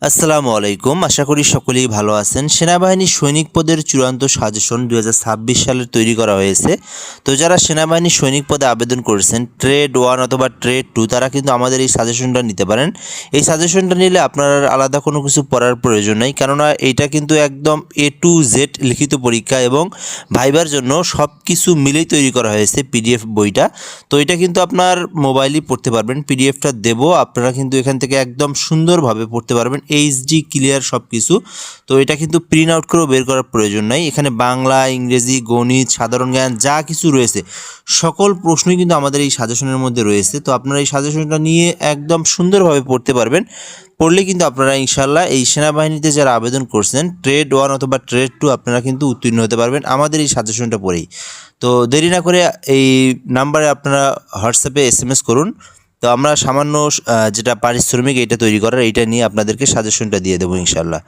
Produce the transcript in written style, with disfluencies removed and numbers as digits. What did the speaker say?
আসসালামু আলাইকুম। আশা করি সকলেই ভালো আছেন। সেনাবাহিনী সৈনিক পদের চূড়ান্ত সাজেশন ২০২৬ সালে তৈরি করা হয়েছে। তো যারা সেনাবাহিনী সৈনিক পদে আবেদন করেছেন ট্রেড 1 অথবা ট্রেড 2 তারা কিন্তু আমাদের এই সাজেশনটা নিতে পারেন। এই সাজেশনটা নিলে আপনার আলাদা কোনো কিছু পড়ার প্রয়োজন নেই, কেননা এইটা কিন্তু একদম A to Z লিখিত পরীক্ষা এবং ভাইবার জন্য সব কিছু মিলেই তৈরি করা হয়েছে পিডিএফ বইটা। তো এটা কিন্তু আপনার মোবাইলেই পড়তে পারবেন। পিডিএফটা দেবো, আপনারা কিন্তু এখান থেকে একদম সুন্দরভাবে পড়তে পারবেন, এইচডি ক্লিয়ার সব কিছু। তো এটা কিন্তু প্রিন্ট আউট করেও বের করার প্রয়োজন নাই। এখানে বাংলা, ইংরেজি, গণিত, সাধারণ জ্ঞান যা কিছু রয়েছে সকল প্রশ্নই কিন্তু আমাদের এই সাজেশনের মধ্যে রয়েছে। তো আপনারা এই সাজেশনটা নিয়ে একদম সুন্দরভাবে পড়তে পারবেন। পড়লে কিন্তু আপনারা ইনশাল্লাহ এই সেনাবাহিনীতে যারা আবেদন করছেন ট্রেড 1 অথবা ট্রেড 2 আপনারা কিন্তু উত্তীর্ণ হতে পারবেন আমাদের এই সাজেশনটা পড়েই। তো দেরি না করে এই নাম্বারে আপনারা হোয়াটসঅ্যাপে SMS করুন। তো আমরা সামান্য যেটা পারিশ্রমিক এইটা তৈরি করার এইটা নিয়ে আপনাদেরকে সাজেশনটা দিয়ে দেবো ইনশাল্লাহ।